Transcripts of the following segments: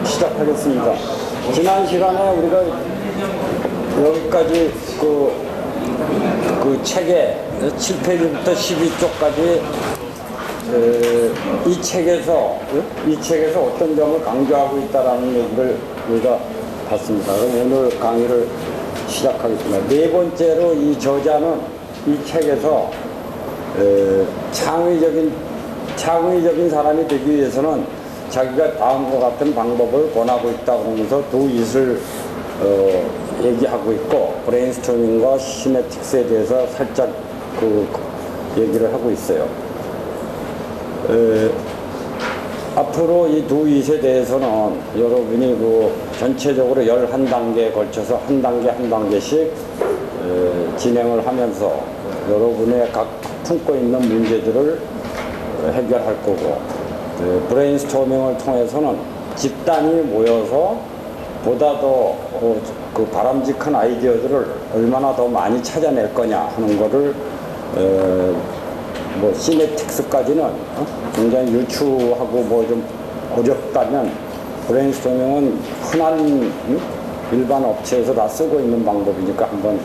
시작하겠습니다. 지난 시간에 우리가 여기까지 그 책의 7페이지부터 12쪽까지 이 책에서 어떤 점을 강조하고 있다라는 얘기를 우리가 봤습니다. 그럼 오늘 강의를 시작하겠습니다. 네 번째로 이 저자는 이 책에서 창의적인 사람이 되기 위해서는 자기가 다음과 같은 방법을 권하고 있다 그러면서 두 이슬 얘기하고 있고, 브레인스토밍과 시네틱스에 대해서 살짝 얘기를 하고 있어요. 앞으로 이 두 이슬에 대해서는 여러분이 전체적으로 11단계에 걸쳐서 한 단계씩 진행을 하면서 여러분의 각 품고 있는 문제들을 해결할 거고, 브레인스토밍을 통해서는 집단이 모여서 보다 더 바람직한 아이디어들을 얼마나 더 많이 찾아낼 거냐 하는 거를 시네틱스까지는 굉장히 유추하고 좀 어렵다면, 브레인스토밍은 흔한 일반 업체에서 다 쓰고 있는 방법이니까 한번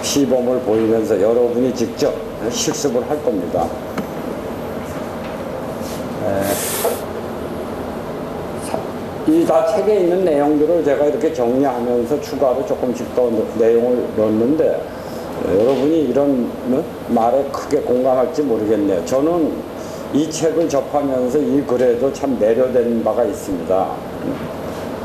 시범을 보이면서 여러분이 직접 실습을 할 겁니다. 이 다 책에 있는 내용들을 제가 이렇게 정리하면서 추가로 조금씩 더 내용을 넣었는데, 여러분이 이런 말에 크게 공감할지 모르겠네요. 저는 이 책을 접하면서 이 글에도 참 매료된 바가 있습니다.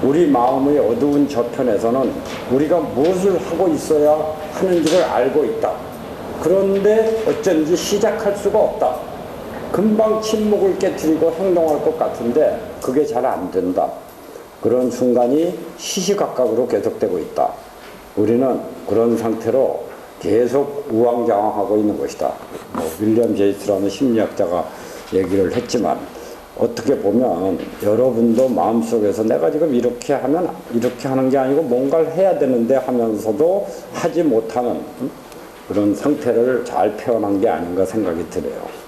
우리 마음의 어두운 저편에서는 우리가 무엇을 하고 있어야 하는지를 알고 있다. 그런데 어쩐지 시작할 수가 없다. 금방 침묵을 깨트리고 행동할 것 같은데 그게 잘 안 된다. 그런 순간이 시시각각으로 계속되고 있다. 우리는 그런 상태로 계속 우왕좌왕하고 있는 것이다. 윌리엄 제이스라는 심리학자가 얘기를 했지만, 어떻게 보면 여러분도 마음속에서 내가 지금 이렇게 하면 이렇게 하는 게 아니고 뭔가를 해야 되는데 하면서도 하지 못하는 그런 상태를 잘 표현한 게 아닌가 생각이 드네요.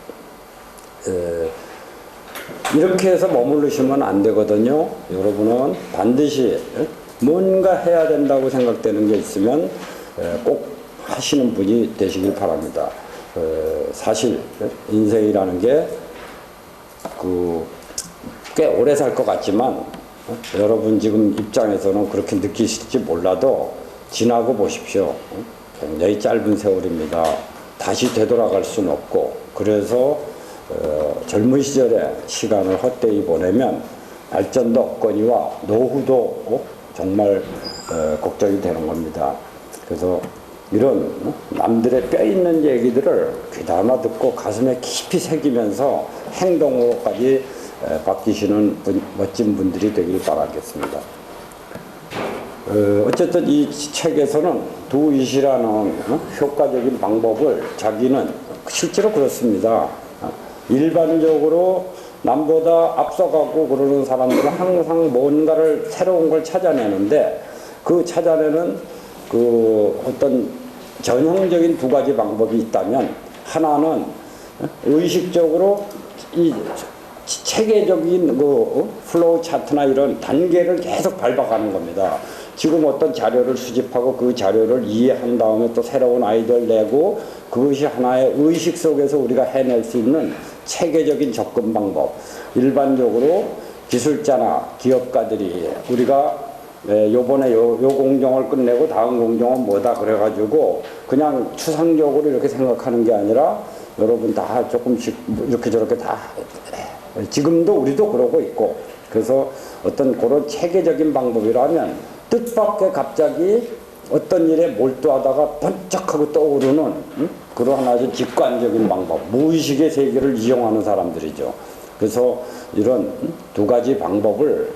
이렇게 해서 머무르시면 안 되거든요. 여러분은 반드시 뭔가 해야 된다고 생각되는 게 있으면 꼭 하시는 분이 되시길 바랍니다. 사실 인생이라는 게 꽤 오래 살 것 같지만, 여러분 지금 입장에서는 그렇게 느끼실지 몰라도 지나고 보십시오. 굉장히 짧은 세월입니다. 다시 되돌아갈 수는 없고, 그래서 젊은 시절에 시간을 헛되이 보내면 발전도 없거니와 노후도 정말 걱정이 되는 겁니다. 그래서 이런 남들의 뼈 있는 얘기들을 귀담아 듣고 가슴에 깊이 새기면서 행동으로까지 바뀌시는 멋진 분들이 되길 바라겠습니다. 어쨌든 이 책에서는 두 이시라는 효과적인 방법을 자기는 실제로 그렇습니다. 일반적으로 남보다 앞서가고 그러는 사람들은 항상 뭔가를 새로운 걸 찾아내는데, 그 찾아내는 어떤 전형적인 두 가지 방법이 있다면, 하나는 의식적으로 이 체계적인 플로우 차트나 이런 단계를 계속 밟아가는 겁니다. 지금 어떤 자료를 수집하고 그 자료를 이해한 다음에 또 새로운 아이디어를 내고, 그것이 하나의 의식 속에서 우리가 해낼 수 있는 체계적인 접근 방법. 일반적으로 기술자나 기업가들이 우리가 요번에 요 공정을 끝내고 다음 공정은 뭐다 그래가지고 그냥 추상적으로 이렇게 생각하는 게 아니라, 여러분 다 조금씩 이렇게 저렇게 다 지금도 우리도 그러고 있고, 그래서 어떤 그런 체계적인 방법이라면 뜻밖의 갑자기 어떤 일에 몰두하다가 번쩍하고 떠오르는 그러한 아주 직관적인 방법, 무의식의 세계를 이용하는 사람들이죠. 그래서 이런 두 가지 방법을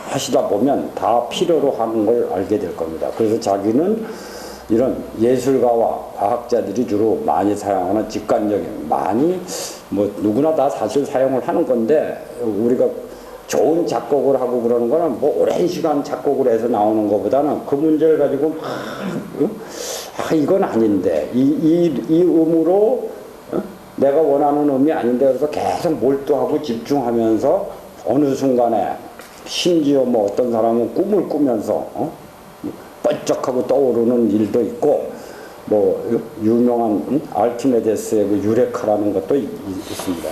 하시다 보면 다 필요로 하는 걸 알게 될 겁니다. 그래서 자기는 이런 예술가와 과학자들이 주로 많이 사용하는 직관적인, 많이 누구나 다 사실 사용을 하는 건데, 우리가 좋은 작곡을 하고 그러는 거는 오랜 시간 작곡을 해서 나오는 것보다는 그 문제를 가지고 이건 아닌데 이 음으로 내가 원하는 음이 아닌데, 그래서 계속 몰두하고 집중하면서 어느 순간에 심지어 뭐 어떤 사람은 꿈을 꾸면서 번쩍하고 떠오르는 일도 있고, 뭐 유명한 알키메데스의 그 유레카라는 것도 있습니다.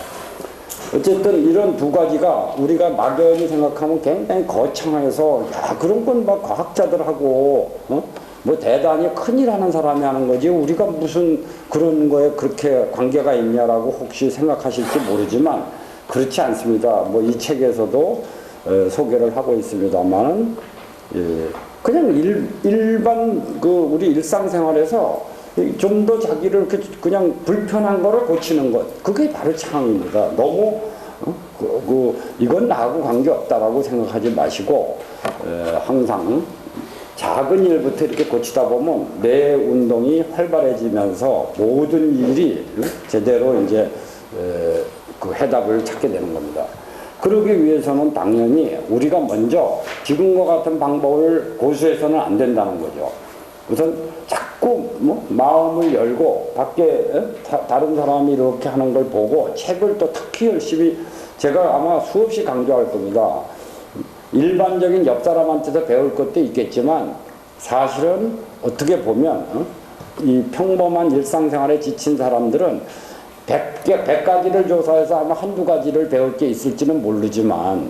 어쨌든 이런 두 가지가 우리가 막연히 생각하면 굉장히 거창해서 야 그런 건 막 과학자들하고 뭐 대단히 큰일 하는 사람이 하는 거지 우리가 무슨 그런 거에 그렇게 관계가 있냐라고 혹시 생각하실지 모르지만 그렇지 않습니다. 뭐 이 책에서도 소개를 하고 있습니다만은 그냥 일반 그 우리 일상생활에서 좀 더 자기를 그냥 불편한 거를 고치는 것, 그게 바로 창의입니다. 너무 이건 나하고 관계없다라고 생각하지 마시고 항상 작은 일부터 이렇게 고치다 보면 뇌 운동이 활발해지면서 모든 일이 제대로 이제 그 해답을 찾게 되는 겁니다. 그러기 위해서는 당연히 우리가 먼저 지금과 같은 방법을 고수해서는 안 된다는 거죠. 우선 자꾸 뭐 마음을 열고 밖에 다른 사람이 이렇게 하는 걸 보고 책을 또 특히 열심히 제가 아마 수없이 강조할 겁니다. 일반적인 옆 사람한테서 배울 것도 있겠지만 사실은 어떻게 보면 이 평범한 일상생활에 지친 사람들은 100가지를 조사해서 아마 한두 가지를 배울 게 있을지는 모르지만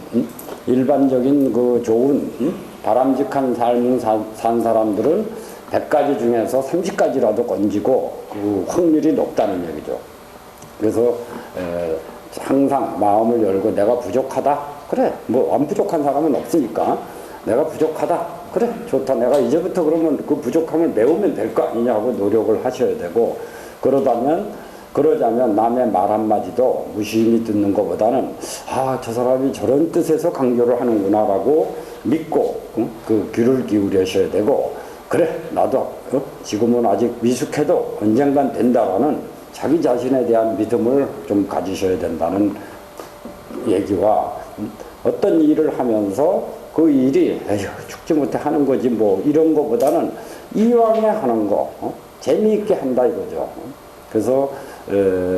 일반적인 그 좋은 바람직한 삶을 산 사람들은 100가지 중에서 30가지라도 건지고 그 확률이 높다는 얘기죠. 그래서 항상 마음을 열고 내가 부족하다. 그래 뭐 안 부족한 사람은 없으니까 내가 부족하다. 그래 좋다. 내가 이제부터 그러면 그 부족함을 메우면 될 거 아니냐 하고 노력을 하셔야 되고 그러자면 남의 말 한마디도 무심히 듣는 것보다는 아, 저 사람이 저런 뜻에서 강조를 하는구나 라고 믿고 그 귀를 기울이셔야 되고 그래 나도 지금은 아직 미숙해도 언젠간 된다라는 자기 자신에 대한 믿음을 좀 가지셔야 된다는 얘기와 어떤 일을 하면서 그 일이 에휴 죽지 못해 하는 거지 뭐 이런 거보다는 이왕에 하는 거 재미있게 한다 이거죠. 그래서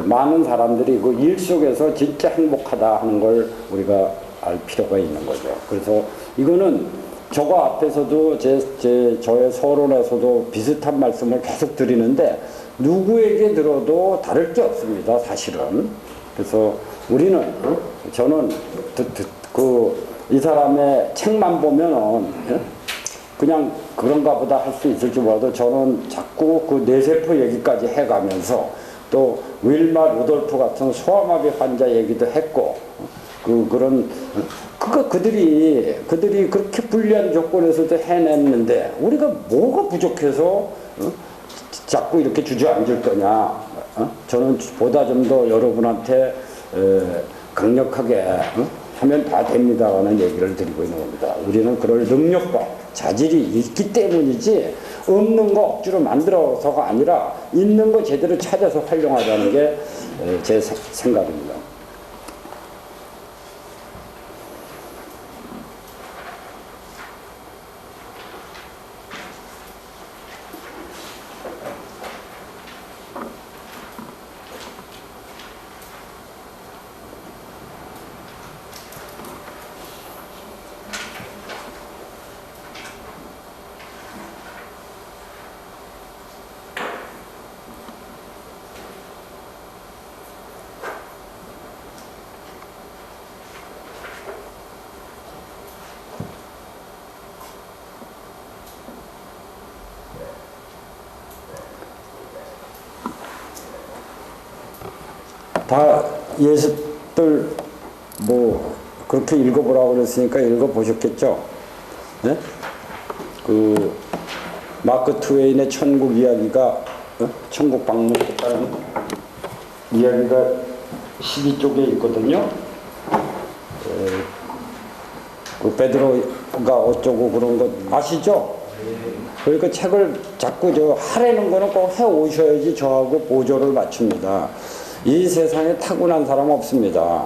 많은 사람들이 그 일 속에서 진짜 행복하다 하는 걸 우리가 알 필요가 있는 거죠. 그래서 이거는 저거 앞에서도 저의 서론에서도 비슷한 말씀을 계속 드리는데 누구에게 들어도 다를 게 없습니다. 사실은. 그래서 우리는 저는 이 사람의 책만 보면은 그냥 그런가 보다 할 수 있을지 몰라도 저는 자꾸 그 뇌세포 얘기까지 해가면서 또 윌마 루돌프 같은 소아마비 환자 얘기도 했고 그들이 그렇게 불리한 조건에서도 해냈는데 우리가 뭐가 부족해서 자꾸 이렇게 주저앉을 거냐. 저는 보다 좀 더 여러분한테 강력하게 하면 다 됩니다라는 얘기를 드리고 있는 겁니다. 우리는 그럴 능력과 자질이 있기 때문이지 없는 거 억지로 만들어서가 아니라 있는 거 제대로 찾아서 활용하자는 게 제 생각입니다. 다 예습들 뭐 그렇게 읽어보라고 그랬으니까 읽어보셨겠죠? 네? 그 마크 트웨인의 천국 이야기가 천국 방문했다는 이야기가 12쪽에 있거든요. 그 베드로가 어쩌고 그런 거 아시죠? 그러니까 책을 자꾸 하라는 거는 꼭 해 오셔야지 저하고 보조를 맞춥니다. 이 세상에 타고난 사람 없습니다.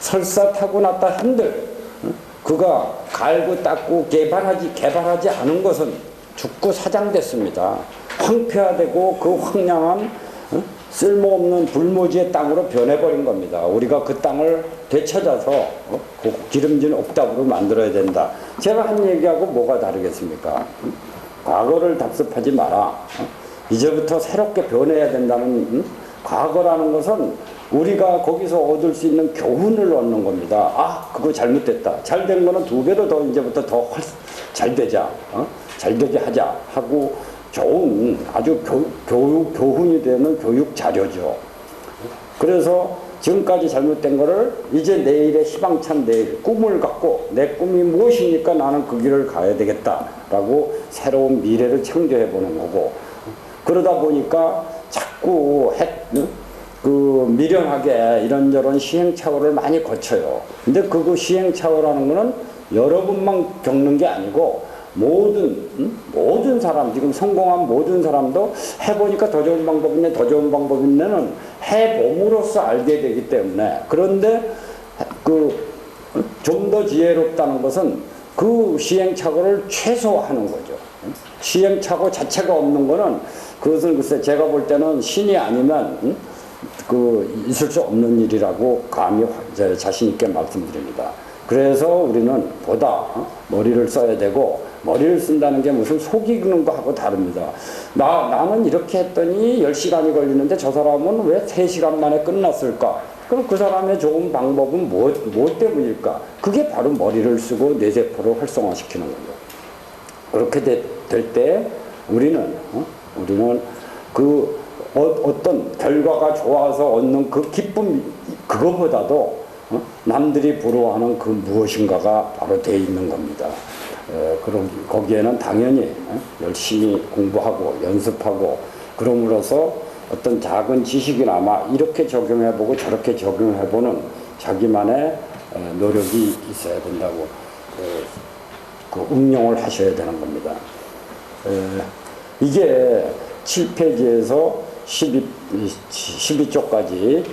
설사 타고났다 한들 그가 갈고 닦고 개발하지 않은 것은 죽고 사장됐습니다. 황폐화되고 그 황량한 쓸모없는 불모지의 땅으로 변해버린 겁니다. 우리가 그 땅을 되찾아서 기름진 옥답으로 만들어야 된다. 제가 한 얘기하고 뭐가 다르겠습니까? 과거를 답습하지 마라. 이제부터 새롭게 변해야 된다는 과거라는 것은 우리가 거기서 얻을 수 있는 교훈을 얻는 겁니다. 아, 그거 잘못됐다. 잘된 거는 두 배로 더 이제부터 더 잘 되자. 잘 되게 하자 하고 좋은 아주 교훈이 되는 교육 자료죠. 그래서 지금까지 잘못된 거를 이제 내일의 희망찬 내일, 꿈을 갖고 내 꿈이 무엇이니까 나는 그 길을 가야 되겠다라고 새로운 미래를 창조해 보는 거고, 그러다 보니까 자꾸 미련하게 이런저런 시행착오를 많이 거쳐요. 근데 그 시행착오라는 거는 여러분만 겪는 게 아니고 모든 사람, 지금 성공한 모든 사람도 해보니까 더 좋은 방법이 있네, 더 좋은 방법이 있네는 해봄으로써 알게 되기 때문에. 그런데 좀 더 지혜롭다는 것은 그 시행착오를 최소화하는 거죠. 시행착오 자체가 없는 거는 그것은 글쎄 제가 볼 때는 신이 아니면 있을 수 없는 일이라고 감히 자신 있게 말씀드립니다. 그래서 우리는 보다 머리를 써야 되고, 머리를 쓴다는 게 무슨 속이는 거하고 다릅니다. 나는 이렇게 했더니 10시간이 걸리는데 저 사람은 왜 3시간 만에 끝났을까? 그럼 그 사람의 좋은 방법은 무엇 때문일까? 그게 바로 머리를 쓰고 뇌세포를 활성화시키는 거죠. 그렇게 될 때 우리는 어떤 결과가 좋아서 얻는 그 기쁨, 그거보다도 남들이 부러워하는 그 무엇인가가 바로 돼 있는 겁니다. 그럼 거기에는 당연히 열심히 공부하고 연습하고, 그럼으로써 어떤 작은 지식이나마 이렇게 적용해보고 저렇게 적용해보는 자기만의 노력이 있어야 된다고 응용을 하셔야 되는 겁니다. 이게 7페이지에서 12쪽까지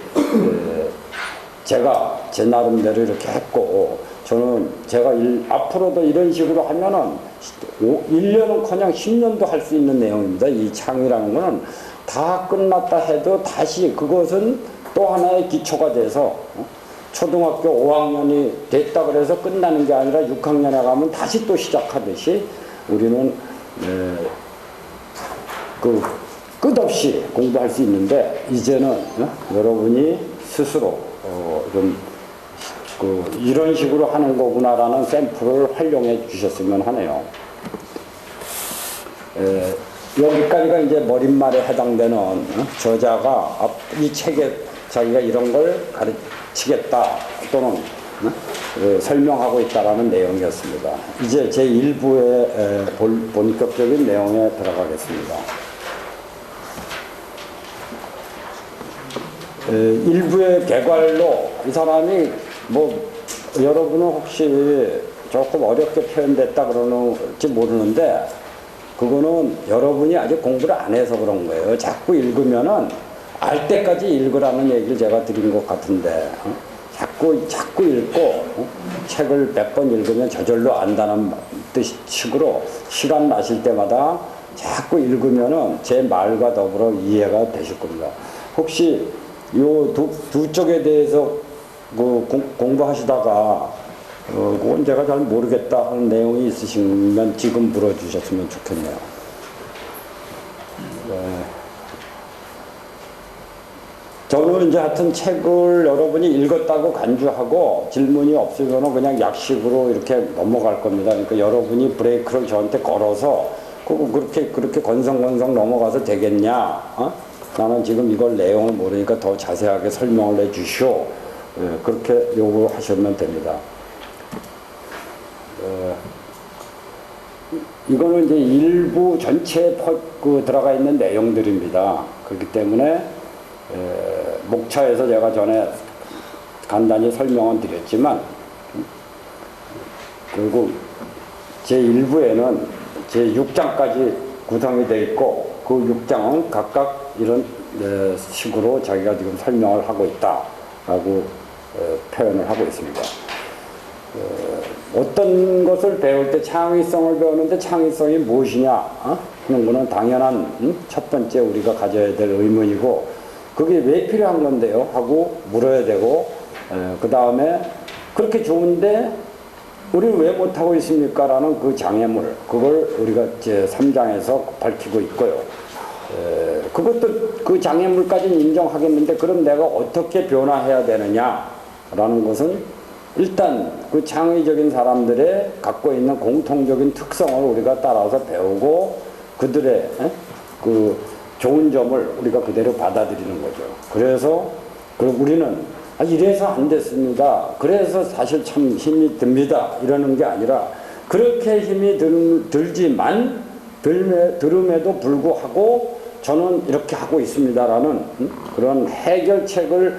제가 제 나름대로 이렇게 했고, 저는 제가 앞으로도 이런 식으로 하면은 1년은커녕 10년도 할 수 있는 내용입니다. 이 창이라는 거는 다 끝났다 해도 다시 그것은 또 하나의 기초가 돼서 초등학교 5학년이 됐다 그래서 끝나는 게 아니라 6학년에 가면 다시 또 시작하듯이 우리는 끝없이 공부할 수 있는데, 이제는 여러분이 스스로 이런 식으로 하는 거구나라는 샘플을 활용해 주셨으면 하네요. 여기까지가 이제 머릿말에 해당되는 저자가 이 책에 자기가 이런 걸 가르치겠다 또는 설명하고 있다라는 내용이었습니다. 이제 제 1부의 본격적인 내용에 들어가겠습니다. 일부의 개괄로 이 사람이 여러분은 혹시 조금 어렵게 표현됐다 그러는지 모르는데, 그거는 여러분이 아직 공부를 안 해서 그런 거예요. 자꾸 읽으면은 알 때까지 읽으라는 얘기를 제가 드린 것 같은데, 자꾸 읽고 책을 100번 읽으면 저절로 안다는 뜻식으로 시간 나실 때마다 자꾸 읽으면은 제 말과 더불어 이해가 되실 겁니다. 혹시 요 두 쪽에 대해서 공부하시다가 그건 제가 잘 모르겠다 하는 내용이 있으시면 지금 물어주셨으면 좋겠네요. 저는 이제 하여튼 책을 여러분이 읽었다고 간주하고 질문이 없으면 그냥 약식으로 이렇게 넘어갈 겁니다. 그러니까 여러분이 브레이크를 저한테 걸어서 그렇게 건성건성 넘어가서 되겠냐? 나는 지금 이걸 내용을 모르니까 더 자세하게 설명을 해 주시오. 그렇게 요구하시면 됩니다. 이거는 이제 일부 전체에 들어가 있는 내용들입니다. 그렇기 때문에 목차에서 제가 전에 간단히 설명은 드렸지만, 그리고 제 1부에는 제 6장까지 구성이 되어 있고, 그 6장은 각각 이런 식으로 자기가 지금 설명을 하고 있다라고 표현을 하고 있습니다. 어떤 것을 배울 때 창의성을 배우는데 창의성이 무엇이냐 하는 거는 당연한 첫 번째 우리가 가져야 될 의문이고, 그게 왜 필요한 건데요? 하고 물어야 되고, 그 다음에 그렇게 좋은데 우리 왜 못하고 있습니까? 라는 그 장애물, 그걸 우리가 제 3장에서 밝히고 있고요. 그것도 그 장애물까지는 인정하겠는데 그럼 내가 어떻게 변화해야 되느냐라는 것은 일단 그 창의적인 사람들의 갖고 있는 공통적인 특성을 우리가 따라서 배우고 그들의 그 좋은 점을 우리가 그대로 받아들이는 거죠. 그래서 우리는 이래서 안 됐습니다. 그래서 사실 참 힘이 듭니다. 이러는 게 아니라 그렇게 힘이 들지만 들음에도 불구하고 저는 이렇게 하고 있습니다라는 그런 해결책을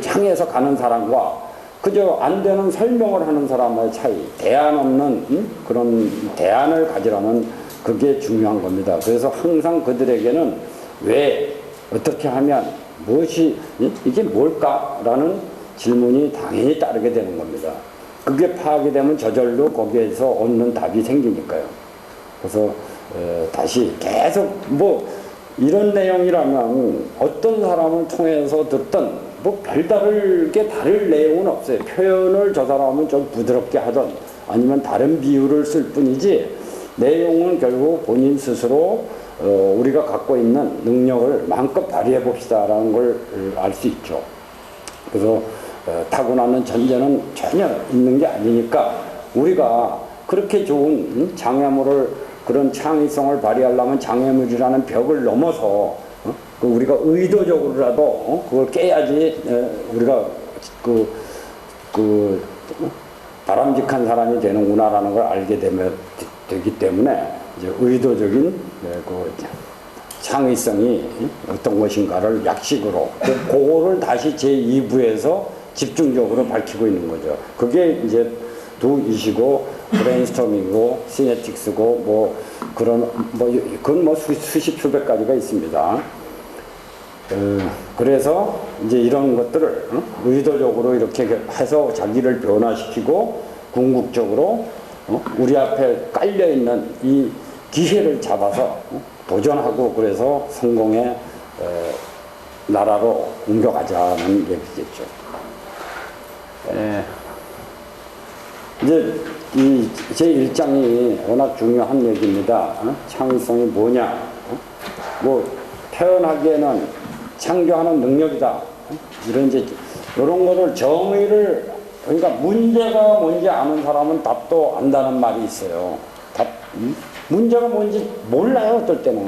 향해서 가는 사람과 그저 안 되는 설명을 하는 사람의 차이, 대안 없는 그런 대안을 가지라는 그게 중요한 겁니다. 그래서 항상 그들에게는 왜, 어떻게 하면, 무엇이, 이게 뭘까라는 질문이 당연히 따르게 되는 겁니다. 그게 파악이 되면 저절로 거기에서 얻는 답이 생기니까요. 그래서 다시 계속 이런 내용이라면 어떤 사람을 통해서 듣던 별다르게 다를 내용은 없어요. 표현을 저 사람은 좀 부드럽게 하던 아니면 다른 비유를 쓸 뿐이지 내용은 결국 본인 스스로 우리가 갖고 있는 능력을 마음껏 발휘해 봅시다라는 걸 알 수 있죠. 그래서 타고나는 전제는 전혀 있는 게 아니니까 우리가 그렇게 좋은 장애물을 그런 창의성을 발휘하려면 장애물이라는 벽을 넘어서 우리가 의도적으로라도 그걸 깨야지 우리가 바람직한 사람이 되는구나라는 걸 알게 되기 때문에 이제 의도적인 그 창의성이 어떤 것인가를 약식으로 그거를 다시 제2부에서 집중적으로 밝히고 있는 거죠. 그게 이제 두이시고 브레인스토밍이고 시네틱스고 그건 수십 수백 가지가 있습니다. 그래서 이제 이런 것들을 의도적으로 이렇게 해서 자기를 변화시키고 궁극적으로 우리 앞에 깔려 있는 이 기회를 잡아서 도전하고 그래서 성공의 나라로 옮겨가자는 얘기겠죠. 이제 이 제1장이 워낙 중요한 얘기입니다. 창의성이 뭐냐? 태어나기에는 창조하는 능력이다. 이런 거를 정의를, 그러니까 문제가 뭔지 아는 사람은 답도 안다는 말이 있어요. 문제가 뭔지 몰라요, 어떨 때는.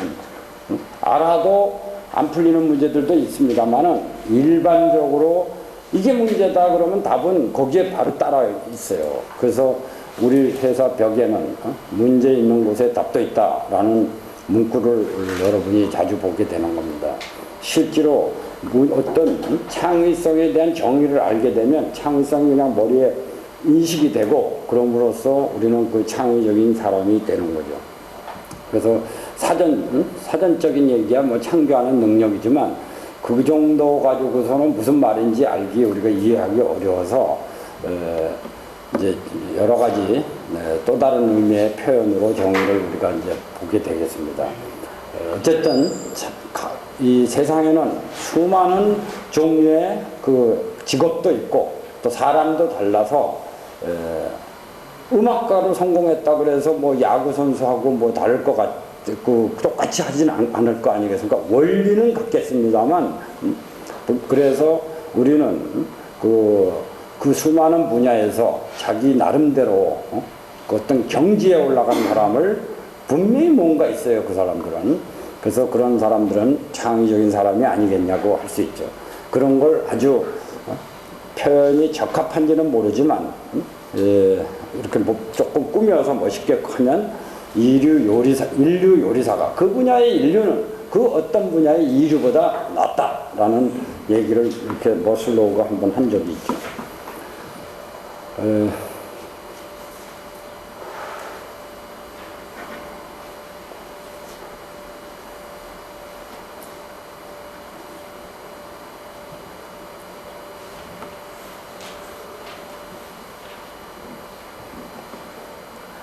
알아도 안 풀리는 문제들도 있습니다만은 일반적으로 이게 문제다 그러면 답은 거기에 바로 따라 있어요. 그래서 우리 회사 벽에는 문제 있는 곳에 답도 있다라는 문구를 여러분이 자주 보게 되는 겁니다. 실제로 어떤 창의성에 대한 정의를 알게 되면 창의성이 그냥 머리에 인식이 되고 그럼으로써 우리는 그 창의적인 사람이 되는 거죠. 그래서 사전적인 얘기야 창조하는 능력이지만 그 정도 가지고서는 무슨 말인지 우리가 이해하기 어려워서 이제 여러 가지 또 다른 의미의 표현으로 정의를 우리가 이제 보게 되겠습니다. 어쨌든 이 세상에는 수많은 종류의 그 직업도 있고 또 사람도 달라서 음악가로 성공했다 그래서 야구 선수하고 다를 것 같고 똑같이 하지는 않을 거 아니겠습니까? 원리는 같겠습니다만 그래서 우리는 그 수많은 분야에서 자기 나름대로 그 어떤 경지에 올라간 사람을 분명히 뭔가 있어요, 그 사람들은. 그래서 그런 사람들은 창의적인 사람이 아니겠냐고 할 수 있죠. 그런 걸 아주 표현이 적합한지는 모르지만 이렇게 조금 꾸며서 멋있게 하면 인류 요리사가 그 분야의 인류는 그 어떤 분야의 인류보다 낫다라는 얘기를 이렇게 머슬로우가 한번 한 적이 있죠.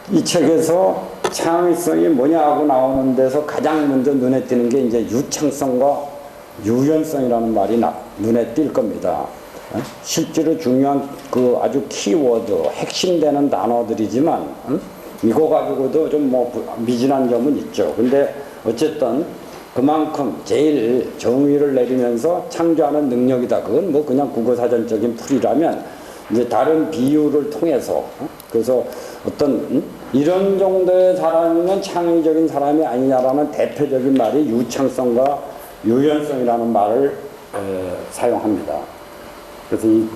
이 책에서 창의성이 뭐냐 하고 나오는 데서 가장 먼저 눈에 띄는 게 이제 유창성과 유연성이라는 말이 눈에 띌 겁니다. 실제로 중요한 그 아주 키워드, 핵심되는 단어들이지만 이거 가지고도 좀 뭐 미진한 점은 있죠. 근데 어쨌든 그만큼 제일 정의를 내리면서 창조하는 능력이다. 그건 뭐 그냥 국어사전적인 풀이라면 이제 다른 비유를 통해서 그래서 어떤 이런 정도의 사람이면 창의적인 사람이 아니냐라는 대표적인 말이 유창성과 유연성이라는 말을 사용합니다. 그래서 이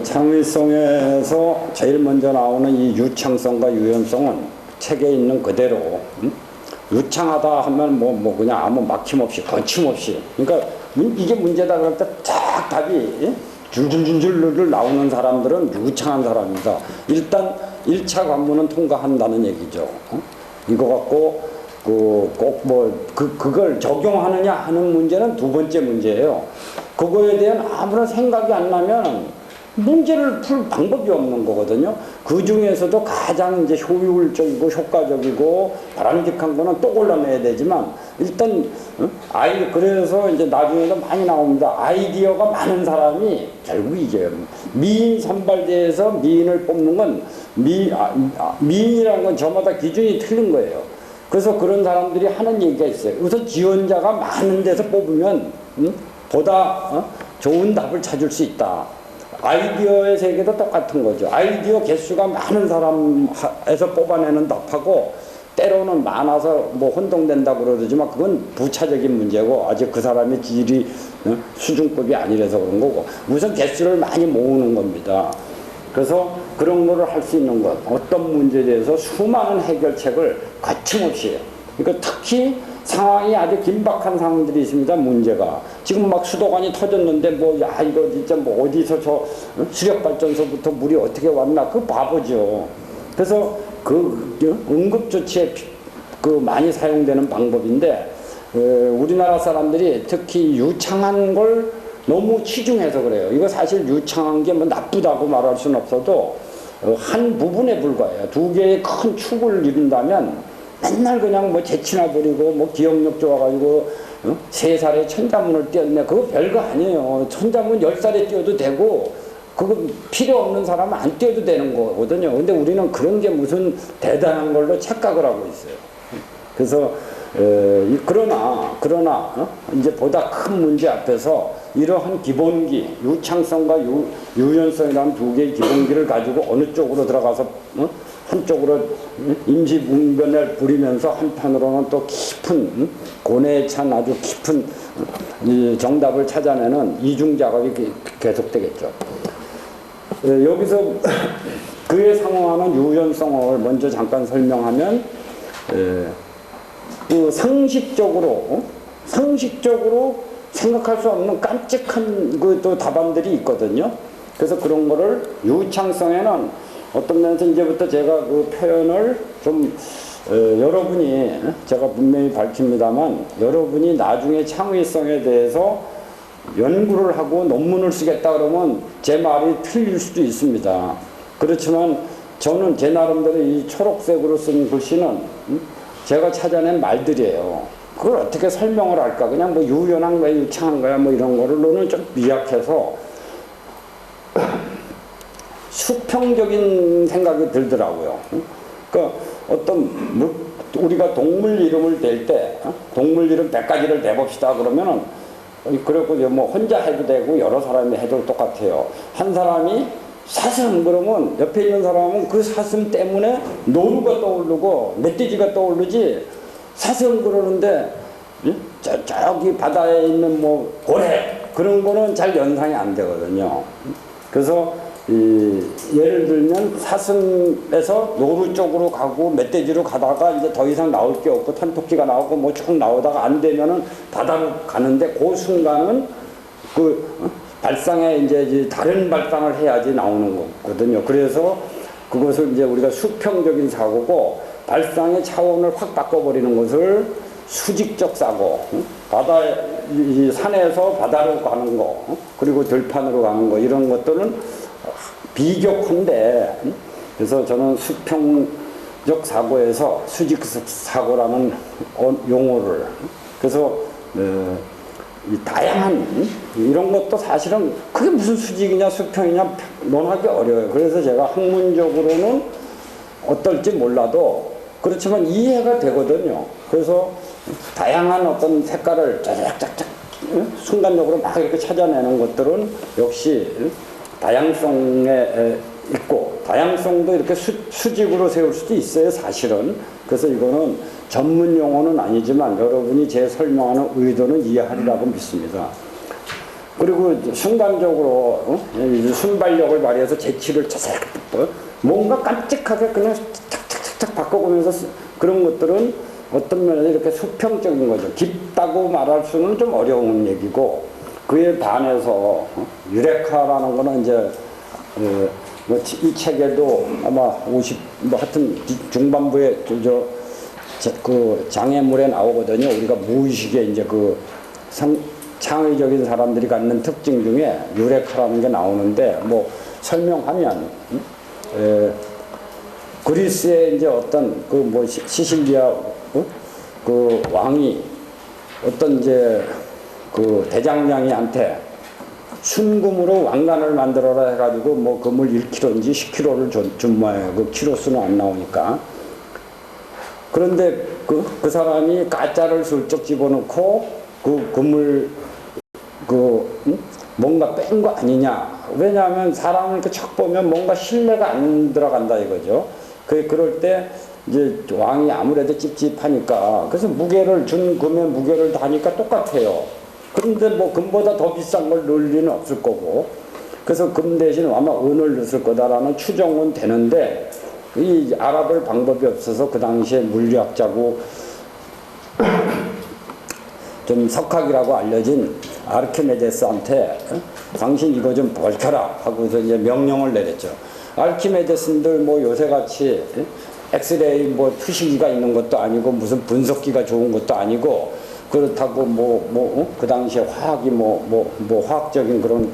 창의성에서 제일 먼저 나오는 이 유창성과 유연성은 책에 있는 그대로 유창하다 하면 뭐 그냥 아무 막힘없이 거침없이 그러니까 이게 문제다 그럴 때 딱 답이 줄줄줄줄 나오는 사람들은 유창한 사람입니다. 일단 1차 관문은 통과한다는 얘기죠. 이거 갖고 그걸 적용하느냐 하는 문제는 두 번째 문제예요. 그거에 대한 아무런 생각이 안 나면 문제를 풀 방법이 없는 거거든요. 그 중에서도 가장 이제 효율적이고 효과적이고 바람직한 거는 또 골라내야 되지만 일단 그래서 이제 나중에도 많이 나옵니다. 아이디어가 많은 사람이 결국 이제 미인 선발대에서 미인을 뽑는 건 미인이라는 건 저마다 기준이 틀린 거예요. 그래서 그런 사람들이 하는 얘기가 있어요. 우선 지원자가 많은 데서 뽑으면 보다 좋은 답을 찾을 수 있다. 아이디어의 세계도 똑같은 거죠. 아이디어 개수가 많은 사람에서 뽑아내는 답하고 때로는 많아서 뭐 혼동된다고 그러지만 그건 부차적인 문제고 아직 그 사람의 질이 수준급이 아니라서 그런 거고 우선 개수를 많이 모으는 겁니다. 그래서 그런 거를 할 수 있는 것 어떤 문제에 대해서 수많은 해결책을 거침없이 그러니까 특히 상황이 아주 긴박한 상황들이 있습니다. 문제가 지금 막 수도관이 터졌는데 이거 진짜 어디서 저 수력발전소부터 물이 어떻게 왔나 그 바보죠. 그래서 그 응급조치에 많이 사용되는 방법인데 우리나라 사람들이 특히 유창한 걸 너무 치중해서 그래요. 이거 사실 유창한 게 뭐 나쁘다고 말할 수는 없어도 한 부분에 불과해요. 두 개의 큰 축을 이룬다면 맨날 그냥 뭐 재치나 부리고 뭐 기억력 좋아가지고 3살에 천자문을 띄었네. 그거 별거 아니에요. 천자문 10살에 띄어도 되고 그거 필요 없는 사람은 안 띄어도 되는 거거든요. 근데 우리는 그런 게 무슨 대단한 걸로 착각을 하고 있어요. 그래서 그러나 이제 보다 큰 문제 앞에서 이러한 기본기 유창성과 유연성이라는 두 개의 기본기를 가지고 어느 쪽으로 들어가서 한쪽으로 임시분변을 부리면서 한편으로는 또 깊은 고뇌에 찬 아주 깊은 정답을 찾아내는 이중 작업이 계속되겠죠. 여기서 그에 상응하는 유연성을 먼저 잠깐 설명하면 그 상식적으로 생각할 수 없는 깜찍한 또 답안들이 있거든요. 그래서 그런 거를 유창성에는 어떤 면에서 이제부터 제가 그 표현을 좀 여러분이 제가 분명히 밝힙니다만 여러분이 나중에 창의성에 대해서 연구를 하고 논문을 쓰겠다 그러면 제 말이 틀릴 수도 있습니다. 그렇지만 저는 제 나름대로 이 초록색으로 쓴 글씨는 제가 찾아낸 말들이에요. 그걸 어떻게 설명을 할까? 그냥 뭐 유연한 거야, 유창한 거야, 뭐 이런 거로는 좀 미약해서 수평적인 생각이 들더라고요. 그러니까 우리가 동물 이름을 댈 때, 동물 이름 100가지를 대봅시다 그러면은, 그리고 뭐 혼자 해도 되고 여러 사람이 해도 똑같아요. 한 사람이 사슴 그러면 옆에 있는 사람은 그 사슴 때문에 노루가 떠오르고 멧돼지가 떠오르지 사슴 그러는데 저기 바다에 있는 뭐 고래 그런 거는 잘 연상이 안 되거든요. 그래서 예를 들면 사슴에서 노루 쪽으로 가고 멧돼지로 가다가 이제 더 이상 나올 게 없고 탄토끼가 나오고 뭐 쭉 나오다가 안 되면은 바다로 가는데 그 순간은 발상에 이제 다른 발상을 해야지 나오는 거거든요. 그래서 그것을 이제 우리가 수평적인 사고고 발상의 차원을 확 바꿔버리는 것을 수직적 사고, 이 산에서 바다로 가는 거, 그리고 들판으로 가는 거 이런 것들은 비격한데, 그래서 저는 수평적 사고에서 수직적 사고라는 용어를, 그래서 이 다양한 이런 것도 사실은 그게 무슨 수직이냐 수평이냐 논하기 어려워요. 그래서 제가 학문적으로는 어떨지 몰라도 그렇지만 이해가 되거든요. 그래서 다양한 어떤 색깔을 쫙쫙쫙 순간적으로 막 이렇게 찾아내는 것들은 역시 다양성에 있고, 다양성도 이렇게 수직으로 세울 수도 있어요, 사실은. 그래서 이거는 전문 용어는 아니지만 여러분이 제 설명하는 의도는 이해하리라고 믿습니다. 그리고 순간적으로 순발력을 발휘해서 재치를 자세히 뭔가 깜찍하게 그냥 착착착착 바꿔보면서 그런 것들은 어떤 면에서 이렇게 수평적인 거죠. 깊다고 말할 수는 좀 어려운 얘기고, 그에 반해서 유레카라는 거는 이제 이 책에도 아마 50 하여튼 중반부에 그 장애물에 나오거든요. 우리가 무의식에 이제 창의적인 사람들이 갖는 특징 중에 유레카라는 게 나오는데, 뭐 설명하면 그리스의 이제 어떤 시실리아 그 왕이 어떤 이제 그 대장장이한테 순금으로 왕관을 만들어라 해가지고 뭐 금을 1kg인지 10kg를 준 모양이에요. 그 키로수는 안 나오니까. 그런데 그 사람이 가짜를 슬쩍 집어넣고 그 금을 뭔가 뺀 거 아니냐. 왜냐하면 사람을 이렇게 척 보면 뭔가 신뢰가 안 들어간다 이거죠. 그럴 때 이제 왕이 아무래도 찝찝하니까, 그래서 무게를 준 금의 무게를 다니까 똑같아요. 그런데 뭐 금보다 더 비싼 걸 넣을 리는 없을 거고, 그래서 금 대신 아마 은을 넣었을 거다라는 추정은 되는데, 이 알아볼 방법이 없어서 그 당시에 물리학자고 좀 석학이라고 알려진 아르키메데스한테 당신 이거 좀 밝혀라 하고서 이제 명령을 내렸죠. 아르키메데스들 뭐 요새같이 엑스레이 뭐 투시기가 있는 것도 아니고 무슨 분석기가 좋은 것도 아니고, 그렇다고 그 당시에 화학이 화학적인 그런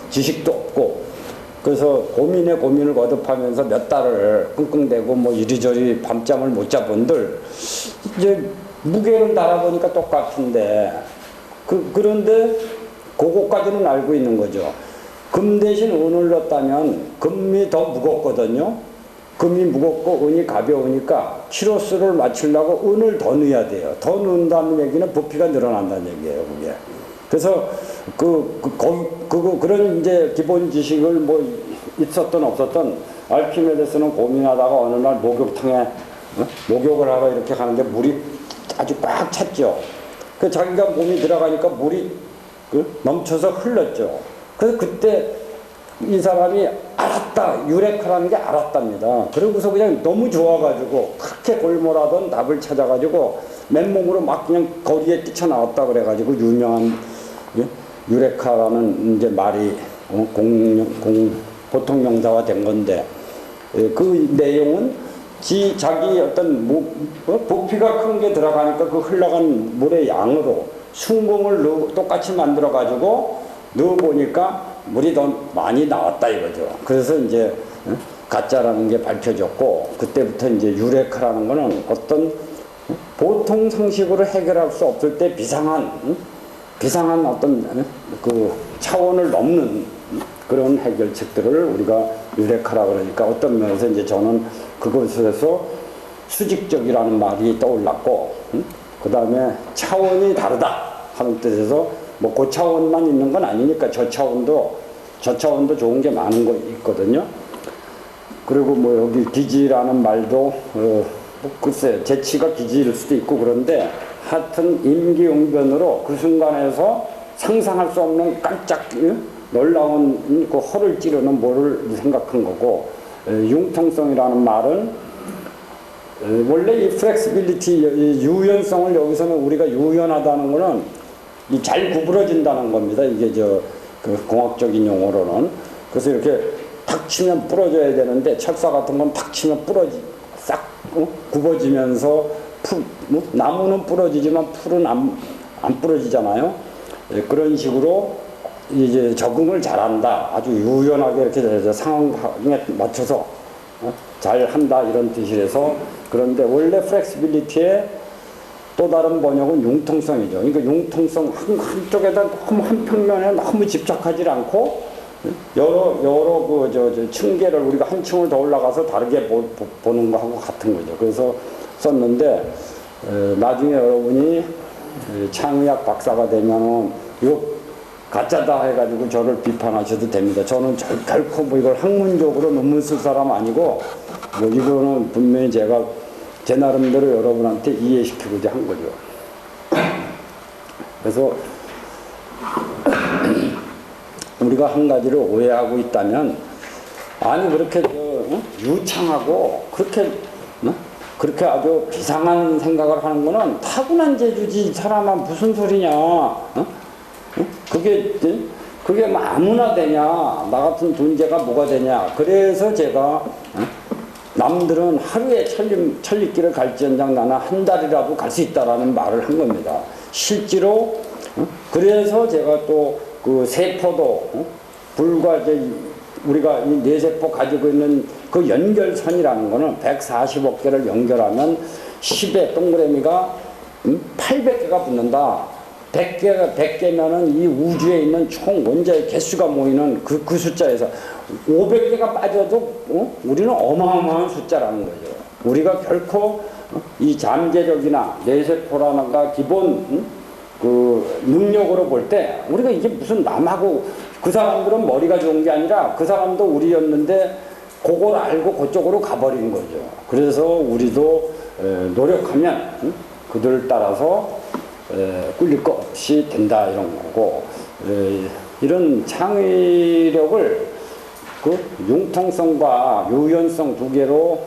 지식도 없고, 그래서 고민을 거듭하면서 몇 달을 끙끙대고 뭐 이리저리 밤잠을 못 자본들 이제 무게를 달아보니까 똑같은데, 그런데 그거까지는 알고 있는 거죠. 금 대신 은을 넣었다면 금이 더 무겁거든요. 금이 무겁고 은이 가벼우니까 키로수를 맞추려고 은을 더 넣어야 돼요. 더 넣는다는 얘기는 부피가 늘어난다는 얘기예요, 그게. 그래서 그런 이제 기본 지식을 뭐 있었던 없었던 알키메데스는 고민하다가 어느 날 목욕탕에 목욕을 하러 이렇게 가는데 물이 아주 꽉 찼죠. 그 자기가 몸이 들어가니까 물이 넘쳐서 흘렀죠. 그래서 그때 이 사람이 알았다, 유레카라는 게 알았답니다. 그러고서 그냥 너무 좋아가지고 그렇게 골몰하던 답을 찾아가지고 맨몸으로 막 그냥 거리에 뛰쳐나왔다 그래가지고 유명한 유레카라는 이제 말이 보통 명사화 된 건데, 그 내용은 자기 어떤 부피가 큰 게 들어가니까 그 흘러간 물의 양으로 순금을 똑같이 만들어 가지고 넣어 보니까 물이 더 많이 나왔다 이거죠. 그래서 이제 가짜라는 게 밝혀졌고, 그때부터 이제 유레카라는 거는 어떤 보통 상식으로 해결할 수 없을 때 비상한 어떤 그 차원을 넘는 그런 해결책들을 우리가 유레카라 그러니까, 어떤 면에서 이제 저는 그것에서 수직적이라는 말이 떠올랐고, 그 다음에 차원이 다르다 하는 뜻에서 뭐 고차원만 있는 건 아니니까 저차원도 좋은 게 많은 거 있거든요. 그리고 뭐 여기 기지라는 말도 글쎄 재치가 기지일 수도 있고, 그런데 하여튼 임기응변으로 그 순간에서 상상할 수 없는 깜짝 놀라운 그 허를 찌르는 뭐를 생각한 거고, 융통성이라는 말은 원래 이 플렉시빌리티, 유연성을 여기서는 우리가 유연하다는 거는 이 잘 구부러진다는 겁니다. 이게 그 공학적인 용어로는. 그래서 이렇게 탁 치면 부러져야 되는데 철사 같은 건 탁 치면 싹 굽어지면서 나무는 부러지지만 풀은 안 부러지잖아요. 그런 식으로 이제 적응을 잘한다. 아주 유연하게 이렇게 상황에 맞춰서 잘 한다 이런 뜻이라서. 그런데 원래 플렉시빌리티의 또 다른 번역은 융통성이죠. 그러니까 융통성 한쪽에다 너무 한 평면에 너무 집착하지 않고 여러 그 층계를 우리가 한 층을 더 올라가서 다르게 보는 거하고 같은 거죠. 그래서 썼는데 나중에 여러분이 창의학 박사가 되면은 이거 가짜다 해가지고 저를 비판하셔도 됩니다. 저는 결코 뭐 이걸 학문적으로 논문 쓸 사람 아니고 뭐 이거는 분명히 제가 제 나름대로 여러분한테 이해시키고자 한 거죠. 그래서 우리가 한 가지를 오해하고 있다면, 아니 그렇게 유창하고 그렇게 아주 비상한 생각을 하는 거는 타고난 재주지, 이 사람아 무슨 소리냐? 그게 뭐 아무나 되냐? 나 같은 존재가 뭐가 되냐? 그래서 제가 남들은 하루에 천리길을 갈지언정 나는 한 달이라도 갈 수 있다라는 말을 한 겁니다. 실제로 그래서 제가 또 그 세포도 불과 우리가 이 뇌세포 가지고 있는 그 연결선이라는 거는 140억 개를 연결하면 10의 동그라미가 800개가 붙는다. 100개면은 이 우주에 있는 총 원자의 개수가 모이는 그 숫자에서 500개가 빠져도 우리는 어마어마한 숫자라는 거죠. 우리가 결코 이 잠재력이나 뇌세포라는가 기본 그 능력으로 볼 때 우리가 이게 무슨 남하고, 그 사람들은 머리가 좋은 게 아니라 그 사람도 우리였는데 그걸 알고 그쪽으로 가버린 거죠. 그래서 우리도 노력하면 그들 따라서 꿀릴 거 없이 된다 이런 거고, 이런 창의력을 그 융통성과 유연성 두 개로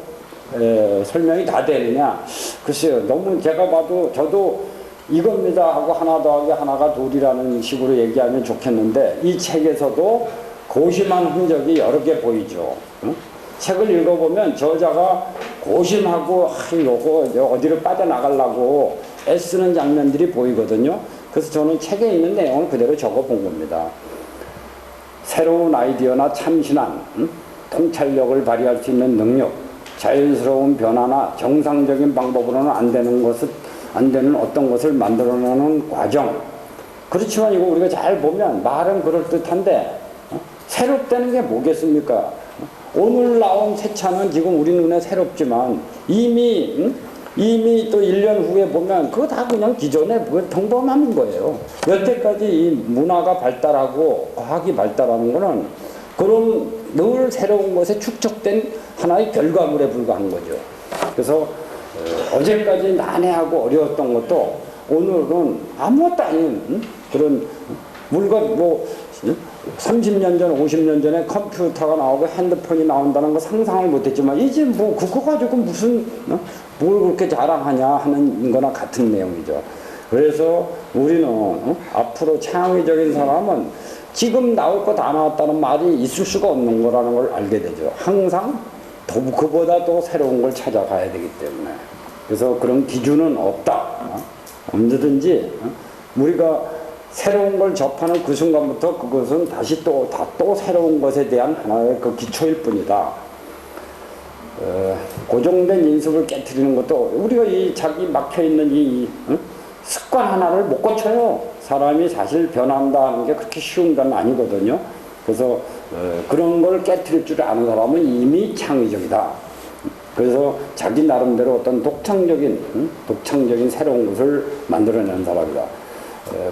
설명이 다 되느냐? 글쎄요, 너무 제가 봐도 저도 이겁니다 하고 하나 더하기 하나가 둘이라는 식으로 얘기하면 좋겠는데, 이 책에서도 고심한 흔적이 여러 개 보이죠. 책을 읽어보면 저자가 고심하고 요거 어디로 빠져나가려고 애쓰는 장면들이 보이거든요. 그래서 저는 책에 있는 내용을 그대로 적어본 겁니다. 새로운 아이디어나 참신한 통찰력을 발휘할 수 있는 능력, 자연스러운 변화나 정상적인 방법으로는 안 되는 어떤 것을 만들어내는 과정. 그렇지만 이거 우리가 잘 보면 말은 그럴듯한데 새롭다는 게 뭐겠습니까? 오늘 나온 새 차는 지금 우리 눈에 새롭지만 이미 또 1년 후에 보면 그거 다 그냥 기존의 평범한 거예요. 여태까지 이 문화가 발달하고 과학이 발달하는 거는 그런 늘 새로운 것에 축적된 하나의 결과물에 불과한 거죠. 그래서 어제까지 난해하고 어려웠던 것도 오늘은 아무것도 아닌 그런 물건, 뭐 30년 전, 50년 전에 컴퓨터가 나오고 핸드폰이 나온다는 거 상상을 못했지만 이제 뭐 그거 가지고 무슨 뭘 그렇게 자랑하냐 하는 거나 같은 내용이죠. 그래서 우리는 앞으로 창의적인 사람은 지금 나올 거 다 나왔다는 말이 있을 수가 없는 거라는 걸 알게 되죠. 항상 그보다 또 새로운 걸 찾아가야 되기 때문에. 그래서 그런 기준은 없다. 언제든지 우리가 새로운 걸 접하는 그 순간부터 그것은 다시 또 새로운 것에 대한 하나의 그 기초일 뿐이다. 고정된 인습을 깨트리는 것도 우리가 이 자기 막혀있는 이 습관 하나를 못 고쳐요. 사람이 사실 변한다 하는 게 그렇게 쉬운 건 아니거든요. 그래서 그런 걸 깨트릴 줄 아는 사람은 이미 창의적이다. 그래서 자기 나름대로 어떤 독창적인 새로운 것을 만들어내는 사람이다.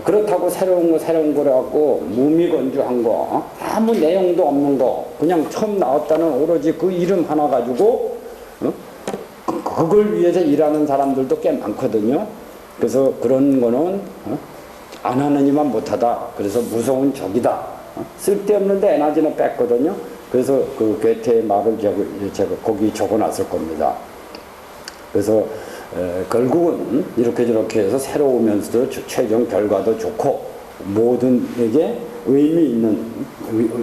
그렇다고 새로운 거라고 무미건조한 거, 아무 내용도 없는 거, 그냥 처음 나왔다는 오로지 그 이름 하나 가지고 그걸 위해서 일하는 사람들도 꽤 많거든요. 그래서 그런 거는 안 하느니만 못하다. 그래서 무서운 적이다. 쓸데없는데 에너지는 뺐거든요. 그래서 그 괴테의 말을 제가 거기 적어놨을 겁니다. 그래서 결국은 이렇게 저렇게 해서 새로우면서도 최종 결과도 좋고 모든에게 의미 있는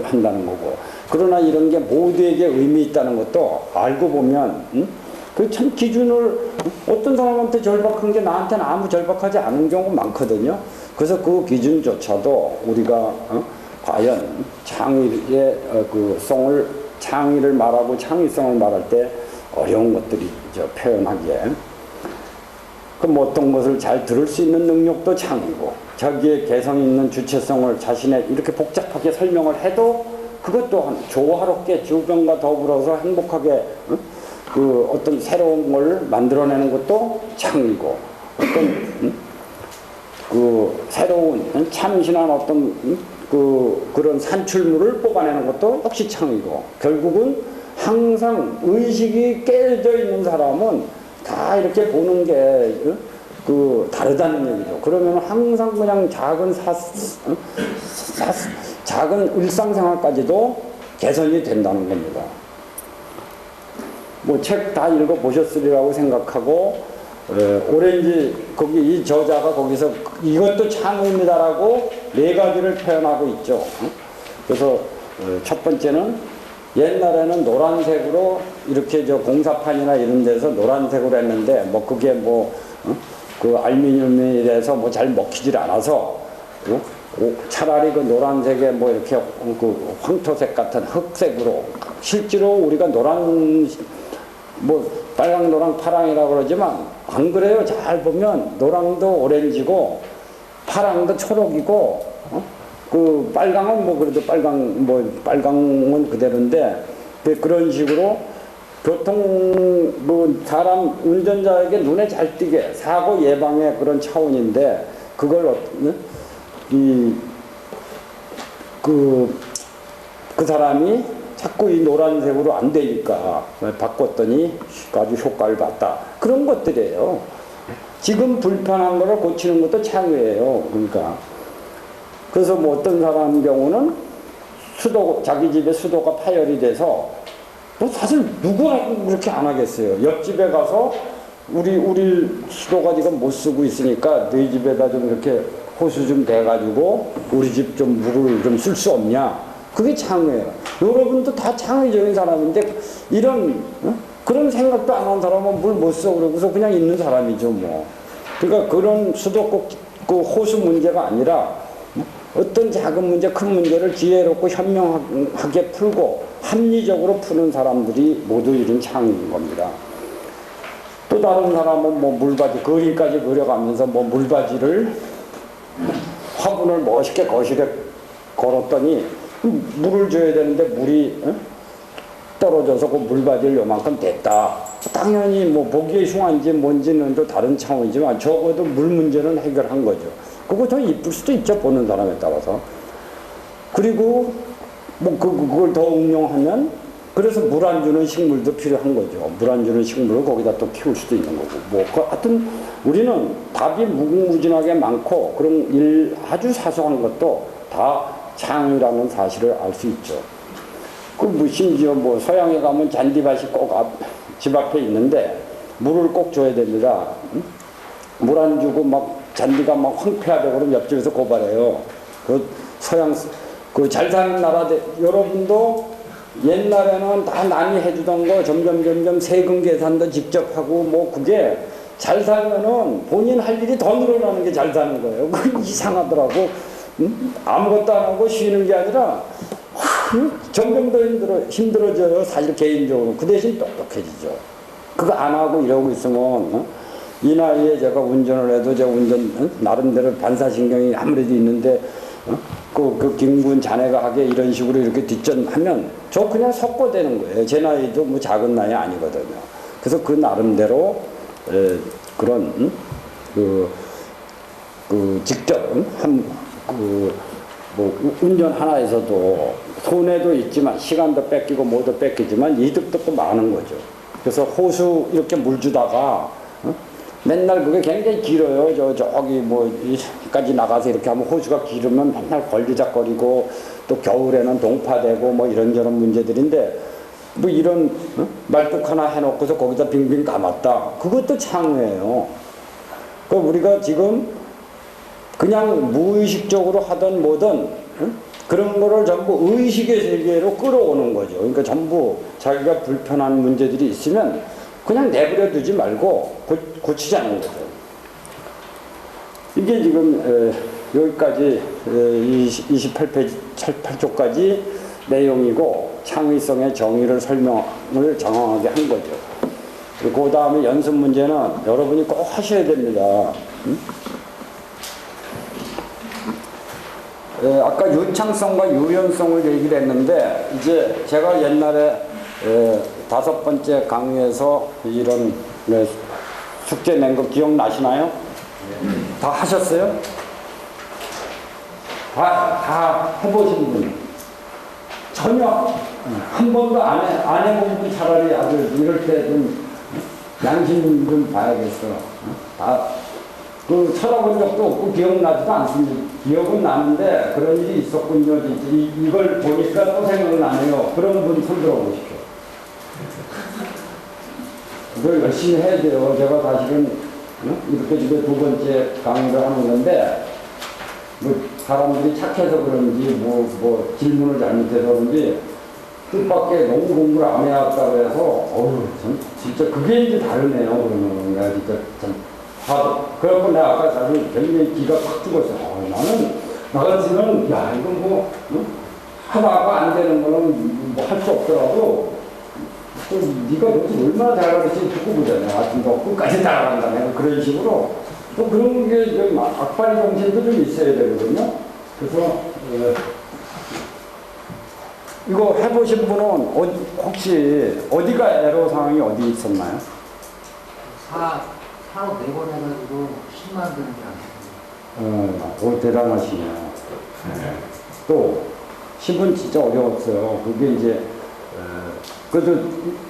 한다는 거고. 그러나 이런 게 모두에게 의미 있다는 것도 알고 보면 그 참 기준을 어떤 사람한테 절박한 게 나한테는 아무 절박하지 않은 경우가 많거든요. 그래서 그 기준조차도 우리가 과연 창의의 그 성을 창의를 말하고 창의성을 말할 때 어려운 것들이 표현하기에 그럼 어떤 것을 잘 들을 수 있는 능력도 창의고 자기의 개성 있는 주체성을 자신의 이렇게 복잡하게 설명을 해도 그것 또한 조화롭게 주변과 더불어서 행복하게 그 어떤 새로운 걸 만들어내는 것도 창의고 어떤 그 새로운 참신한 어떤 그런 산출물을 뽑아내는 것도 역시 창의고 결국은 항상 의식이 깨져 있는 사람은 다 이렇게 보는 게 다르다는 얘기죠. 그러면 항상 그냥 작은 일상생활까지도 개선이 된다는 겁니다. 뭐 책 다 읽어보셨으리라고 생각하고 오렌지 거기 이 저자가 거기서 이것도 창의입니다라고 4가지를 표현하고 있죠. 그래서 첫 번째는 옛날에는 노란색으로 이렇게 공사판이나 이런 데서 노란색으로 했는데 뭐 그게 그 알루미늄이라서 뭐 잘 먹히질 않아서 차라리 그 노란색에 뭐 이렇게 그 황토색 같은 흑색으로 실제로 우리가 노란 뭐 빨강 노랑 파랑이라고 그러지만 안 그래요. 잘 보면 노랑도 오렌지고 파랑도 초록이고 그 빨강은 뭐 그래도 빨강은 그대로인데 그런 식으로 교통 뭐 사람 운전자에게 눈에 잘 띄게 사고 예방의 그런 차원인데 그걸 그 사람이 자꾸 이 노란색으로 안 되니까 바꿨더니 아주 효과를 봤다. 그런 것들이에요. 지금 불편한 거를 고치는 것도 창의예요. 그러니까. 그래서 뭐 어떤 사람 경우는 자기 집에 수도가 파열이 돼서 뭐 사실 누구나 그렇게 안 하겠어요. 옆집에 가서 우리 수도가 지금 못 쓰고 있으니까 너희 집에다 좀 이렇게 호수 좀 대가지고 우리 집 좀 물을 좀 쓸 수 없냐. 그게 창의예요. 여러분도 다 창의적인 사람인데 이런 그런 생각도 안 한 사람은 물 못 써 그러고서 그냥 있는 사람이죠 뭐. 그러니까 그런 수도꼭 그 호수 문제가 아니라 어떤 작은 문제 큰 문제를 지혜롭고 현명하게 풀고 합리적으로 푸는 사람들이 모두 이런 창의인 겁니다. 또 다른 사람은 뭐 물바지 그림까지 그려가면서 뭐 물바지를 화분을 멋있게 거실에 걸었더니 물을 줘야 되는데 물이 떨어져서 그 물바지를 요만큼 됐다. 당연히 뭐 보기에 흉한지 뭔지는 또 다른 차원이지만 적어도 물 문제는 해결한 거죠. 그거 더 이쁠 수도 있죠. 보는 사람에 따라서. 그리고 뭐 그걸 더 응용하면 그래서 물 안 주는 식물도 필요한 거죠. 물 안 주는 식물을 거기다 또 키울 수도 있는 거고. 뭐 하여튼 우리는 답이 무궁무진하게 많고 그런 아주 사소한 것도 다 창의라는 사실을 알 수 있죠. 심지어 뭐 서양에 가면 잔디밭이 꼭 집 앞에 있는데 물을 꼭 줘야 됩니다. 물 안 주고 막 잔디가 막 황폐하다고 그러면 옆집에서 고발해요. 그 서양 그 잘 사는 나라 여러분도 옛날에는 다 남이 해주던 거 점점 세금 계산도 직접 하고 뭐 그게 잘 살면은 본인 할 일이 더 늘어나는 게 잘 사는 거예요. 그 이상하더라고. 아무것도 안 하고 쉬는 게 아니라 점점 더 힘들어져요. 사실 개인적으로. 그 대신 똑똑해지죠. 그거 안 하고 이러고 있으면 이 나이에 제가 운전을 해도 제가 나름대로 반사신경이 아무래도 있는데 그 김군 자네가 하게 이런 식으로 이렇게 뒷전하면 저 그냥 석고되는 거예요. 제 나이도 뭐 작은 나이 아니거든요. 그래서 그 나름대로 그런 직접 뭐 운전 하나에서도 손해도 있지만 시간도 뺏기고 뭐도 뺏기지만 이득도 또 많은 거죠. 그래서 호수 이렇게 물 주다가 맨날 그게 굉장히 길어요. 저기 뭐 여기까지 나가서 이렇게 하면 호수가 길으면 맨날 걸리적거리고 또 겨울에는 동파되고 뭐 이런저런 문제들인데 뭐 이런 말뚝 하나 해놓고서 거기다 빙빙 감았다. 그것도 창의예요. 그 우리가 지금 그냥 무의식적으로 하던 뭐든 그런 거를 전부 의식의 세계로 끌어오는 거죠. 그러니까 전부 자기가 불편한 문제들이 있으면 그냥 내버려 두지 말고 고치자는 거죠. 이게 지금 여기까지 28페이지, 8쪽까지 내용이고 창의성의 정의를 설명을 정확하게 한 거죠. 그 다음에 연습 문제는 여러분이 꼭 하셔야 됩니다. 아까 유창성과 유연성을 얘기를 했는데 이제 제가 옛날에 5번째 강의에서 이런 숙제 낸 거 기억나시나요? 다 하셨어요? 다 해보신 분? 전혀 한 번도 안 해본 분 차라리 아주 이럴 때 좀 양심 좀 봐야겠어. 그 쳐다본 적도 없고 기억나지도 않습니다. 기억은 나는데 그런 일이 있었군요. 이걸 보니까 또 생각나네요. 그런 분 손 들어보십시오. 그걸 열심히 해야 돼요. 제가 사실은 이렇게 2번째 강의를 하는 건데 뭐 사람들이 착해서 그런지 뭐 질문을 잘못해서 그런지 뜻밖의 너무 공부를 안 해왔다고 해서 진짜 그게 이제 다르네요. 그러면 내가 진짜 참 그래갖고 내가 아까 사실 굉장히 기가 팍 죽었어요. 나 같으면 야 이거 뭐 하다가 안 되는 거는 뭐 할 수 없더라도 또 네가 도대체 얼마나 잘 가르치지 듣고 보잖아요. 하여튼 너 끝까지 따라간다. 내가 그런 식으로 또 그런 게 좀 악바리 정신도 좀 있어야 되거든요. 그래서 이거 해보신 분은 혹시 어디가 애로사항이 어디 있었나요? 사로 4번 해가지고 10만 드는 게 아니에요. 대단하시네요. 또 10은 진짜 어려웠어요. 그게 이제 그래도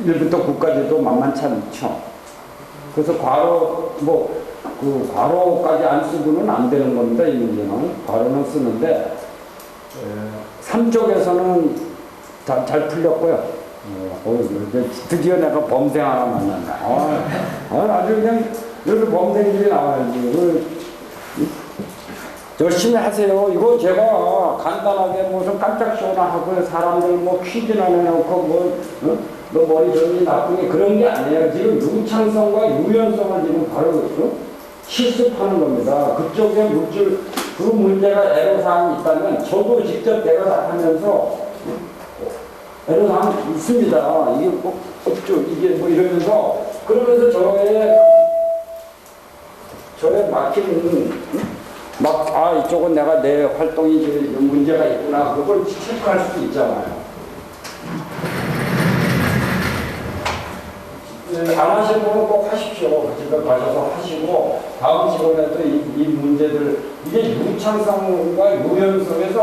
1부터 9까지도 만만치 않죠. 그래서 괄호까지 안 쓰고는 안 되는 겁니다. 이 문제는 괄호는 쓰는데 3쪽에서는 잘 풀렸고요. 드디어 내가 범생 하나 만났네. 아주 그냥 여기서 범생들이 나와야지. 열심히 하세요. 이거 제가 간단하게 무슨 깜짝 쇼나 하고 사람들 뭐 퀴즈나 내놓고 너 머리 좋니 나쁘니 그런 게 아니에요. 지금 유창성과 유연성을 지금 바로 실습하는 겁니다. 그쪽에 그 문제가 애로사항이 있다면 저도 직접 내가 다 하면서 애로사항이 있습니다. 이게 꼭 없죠. 이게 뭐 이러면서 그러면서 저의 막히는 이쪽은 내가 내 활동이 문제가 있구나. 그걸 체크할 수도 있잖아요. 안 하시는 분은 꼭 하십시오. 집에 가셔서 하시고, 다음 시간에도 이 문제들, 이게 유창성과 유연성에서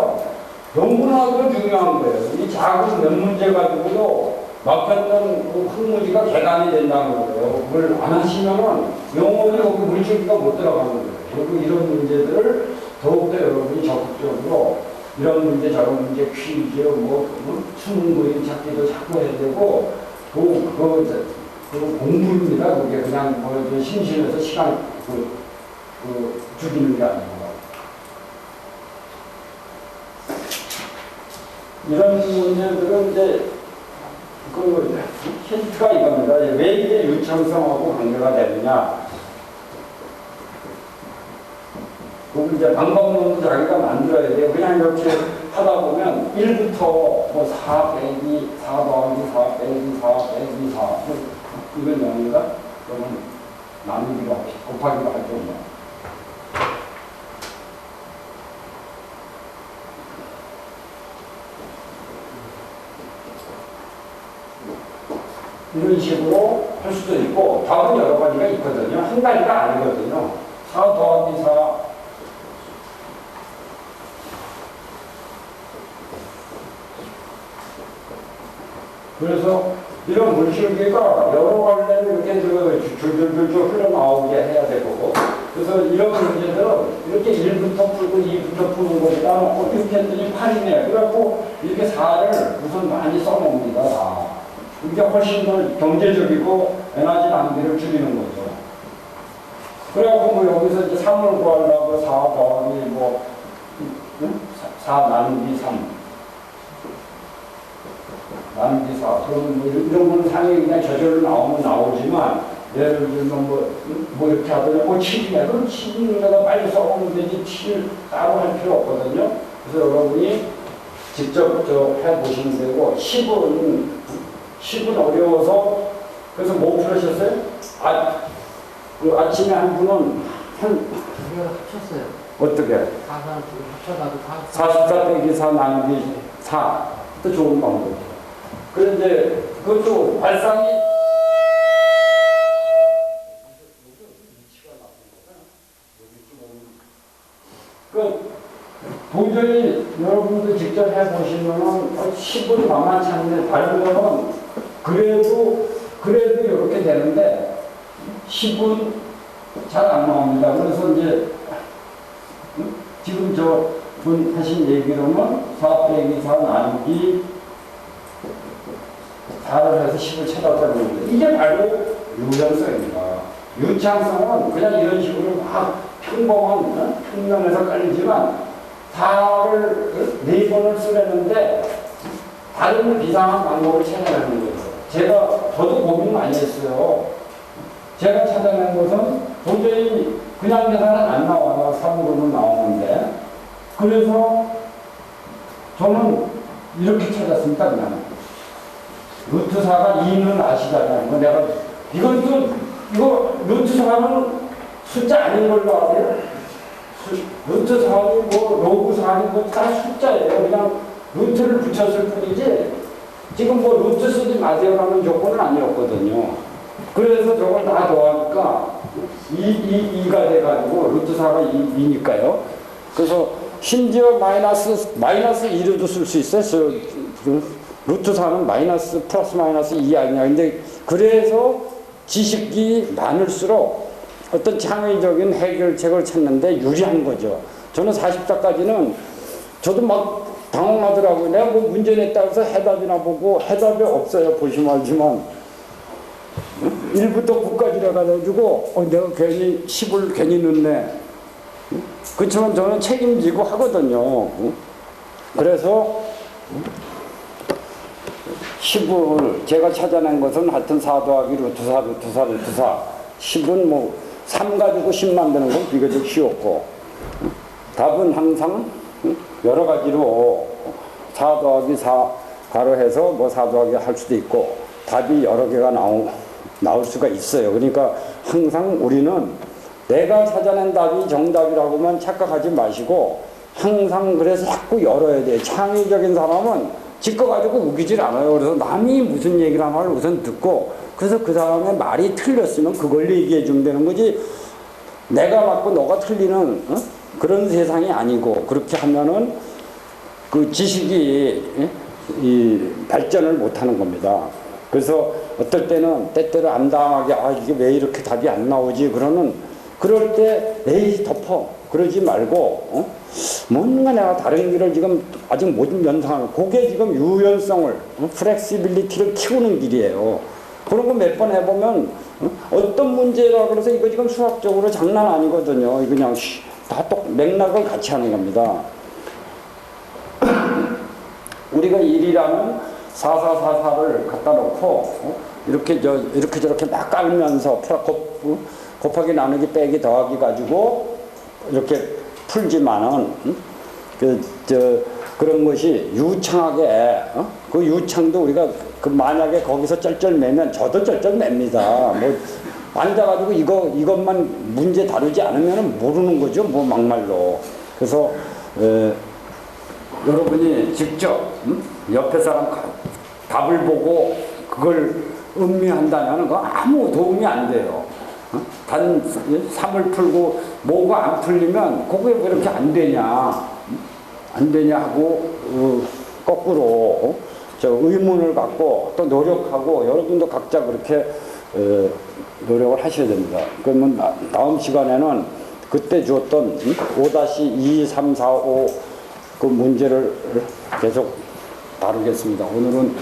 너무나도 중요한 거예요. 이 작은 몇 문제 가지고도 막혔던 그 항무지가 개간이 된다는 거예요. 그걸 안 하시면은 영원히 거기 물줄기가 못 들어가는 거예요. 결국 이런 문제들을 더욱더 여러분이 적극적으로 이런 문제, 저런 문제, 퀴즈, 숨은 그림 찾기도 자꾸 해야 되고, 그 공부입니다. 그게 그냥 심심해서 시간 죽이는 게 아니고. 이런 문제들은 이제 힌트가 이겁니다. 왜 이게 유창성하고 관계가 되느냐. 그 이제 방법론도 자기가 만들어야 돼요. 그냥 이렇게 하다 보면 1부터 4 빼기 4 더하기 4 빼기 4 빼기 4 이건 0인가? 그러면 나누기가 없이 곱하기가 할 정도. 이런 식으로 할 수도 있고 답은 여러 가지가 있거든요. 한 가지가 아니거든요. 4 더하기 4 그래서 이런 물줄기가 여러 갈래로 이렇게 줄줄줄줄 흘러나오게 해야 되고 그래서 이런 문제들은 이렇게 1부터 풀고 2부터 푸는 것보다 이렇게 했더니 8이네. 그래갖고 이렇게 4를 우선 많이 써놓습니다. 다. 이게 훨씬 더 경제적이고 에너지 낭비를 줄이는 거죠. 그래갖고 뭐 여기서 이제 3을 구하려고 4 더하기 뭐 4 나누기 3 나누기 4 그럼 뭐 이런 건 상이 그냥 저절로 나오면 나오지만 예를 들면 뭐 이렇게 하더니 7이네. 그럼 7인가가 빨리 써오면 되지 7 따로 할 필요 없거든요. 그래서 여러분이 직접 해보시면 되고 10은 어려워서 그래서 뭐 풀으셨어요? 그 아침에 한 분은 이거 합쳤어요. 어떻게? 4가 합쳐가지고 44 빼기 4 나누기 4. 또 좋은 방법이죠. 그런데 그것도 발상이 도저히 여러분도 직접 해보시면은 10은 만만치 않네. 다른 거는 그래도 이렇게 되는데 10은 잘 안 나옵니다. 그래서 이제 지금 저분 하신 얘기로는 4 빼기 4 나누기 4를 해서 10을 찾았다는 겁니다. 이게 바로 유연성입니다. 유창성은 그냥 이런 식으로 막 평범한 평면에서 깔리지만 4를 4번을 쓰려는데 다른 비상한 방법을 찾아내는 거죠. 저도 고민 많이 했어요. 제가 찾아낸 것은 도저히 그냥 계산은 안 나와요. 3으로는 나오는데. 그래서 저는 이렇게 찾았습니다. 그냥. 루트 4가 2는 아시잖아요. 내가, 이거 루트 4는 숫자 아닌 걸로 아세요? 루트 4니 뭐, 로그 4니 뭐, 다 숫자예요. 그냥 루트를 붙였을 뿐이지, 지금 뭐 루트 쓰지 마세요라는 조건은 아니었거든요. 그래서 저걸 다 더하니까 2가 돼가지고 루트 4가 2니까요. 그래서 심지어 마이너스 2로도 쓸 수 있어요. 루트 4는 마이너스 플러스 마이너스 2 아니냐. 근데 그래서 지식이 많을수록 어떤 창의적인 해결책을 찾는데 유리한 거죠. 저는 40사까지는 저도 막 당황하더라고요. 내가 뭐 문제 냈다고 해서 해답이나 보고 해답이 없어요. 보시면 알지만 1부터 9까지 해가지고 내가 괜히 10을 괜히 넣네. 그렇지만 저는 책임지고 하거든요. 그래서 10을 제가 찾아낸 것은 하여튼 4 더하기 루트 4, 루트 4, 루트 4. 10은 뭐 3 가지고 10 만드는 건 비교적 쉬웠고, 답은 항상 여러 가지로 4 더하기 4 가로 해서 뭐 4 더하기 할 수도 있고, 답이 여러 개가 나올 수가 있어요. 그러니까 항상 우리는 내가 찾아낸 답이 정답이라고만 착각하지 마시고, 항상 그래서 자꾸 열어야 돼요. 창의적인 사람은 지꺼 가지고 우기질 않아요. 그래서 남이 무슨 얘기를 하나를 우선 듣고, 그래서 그 사람의 말이 틀렸으면 그걸 얘기해 주면 되는 거지, 내가 맞고 너가 틀리는 그런 세상이 아니고, 그렇게 하면은 그 지식이 발전을 못 하는 겁니다. 그래서 어떨 때는 때때로 암담하게 이게 왜 이렇게 답이 안 나오지 그럴 때 에이 덮어 그러지 말고 뭔가 내가 다른 길을 지금 아직 못 연상하는, 그게 지금 유연성을 플렉시빌리티를 키우는 길이에요. 그런 거 몇 번 해보면 어떤 문제라 그래서 이거 지금 수학적으로 장난 아니거든요. 이거 그냥 다 맥락을 같이 하는 겁니다. 우리가 1이라는 4444를 갖다 놓고 이렇게 저렇게 막 깔면서 곱하기 나누기 빼기 더하기 가지고 이렇게 풀지만은 그런 것이 유창하게 그 유창도 우리가 만약에 거기서 쩔쩔매면 저도 쩔쩔맵니다. 뭐 앉아가지고 이것만 문제 다루지 않으면 모르는 거죠. 뭐 막말로. 그래서 여러분이 직접 옆에 사람 답을 보고 그걸 음미한다면 그거 아무 도움이 안 돼요. 단 3을 풀고 뭐가 안 풀리면 그게 왜 이렇게 안 되냐 하고 거꾸로 저 의문을 갖고 또 노력하고, 여러분도 각자 그렇게 노력을 하셔야 됩니다. 그러면 다음 시간에는 그때 주었던 5-2-3-4-5 그 문제를 계속 다루겠습니다. 오늘은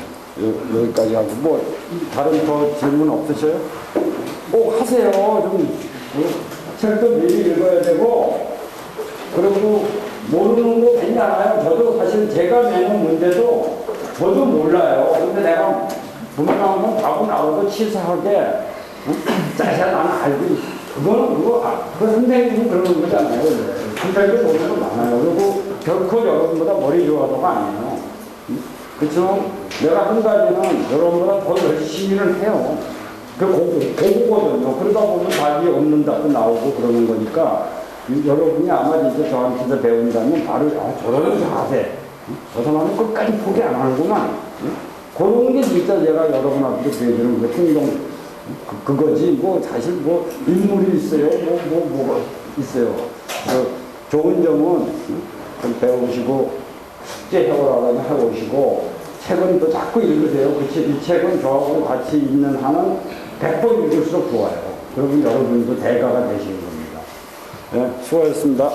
여기까지 하고 뭐 다른 더 질문 없으셔요? 꼭 하세요. 좀 책도 미리 읽어야 되고 그리고 모르는 거 괜찮아요. 저도 사실 제가 내는 문제도 저도 몰라요. 근데 내가 분명한 건 답은 나오고 치사하게 짜자 나는 알고 있어. 그거 선생님은 그러는 거잖아요. 선생님도 노래도 많아요. 그리고 결코 여러분보다 머리 좋아서가 아니에요. 그렇지만 내가 한 가지는 여러분보다 더 열심히는 해요. 그 고거든요. 그러다 보면 답이 없는 답도 나오고 그러는 거니까 여러분이 아마 이제 저한테서 배운다면 바로 저러는 자세. 저 사람은 끝까지 포기 안 하는구만. 그런 게 진짜 제가 여러분한테 보여주는 그 행동 그거지. 뭐 사실 뭐 인물이 있어요. 뭐가 있어요. 좋은 점은 좀 배우시고 숙제 해오라고 해오시고 책은 또 자꾸 읽으세요. 이 책은 저하고 같이 있는 한은 100번 읽을수록 좋아요. 그러면 여러분도 대가가 되시는 겁니다. 네, 수고하셨습니다.